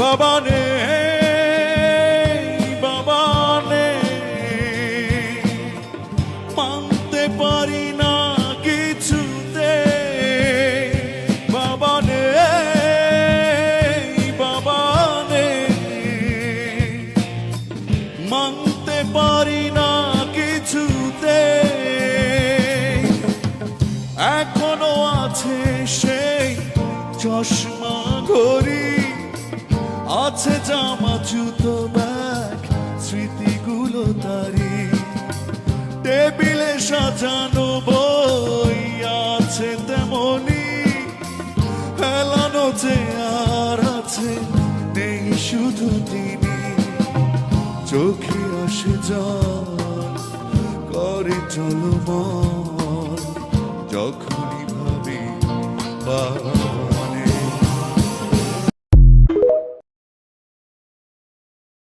বাবা নেই, বাবা নেই, মানতে পারি না কিছুতে। বাবা নেই, বাবা নেই, মানতে পারি না কিছুতে। এখনো আছে সেই চশমা ঘড়ি, আছে জামা জুতো ব্যাগ, স্মৃতিগুলো তারি। টেবিলে সাজানো বই আছে তেমনি, ফেলানো যে আর আছে নেই শুধু তিনি। চোখে আসে জল, করে চলমান, যখনই ভাবি বাবা।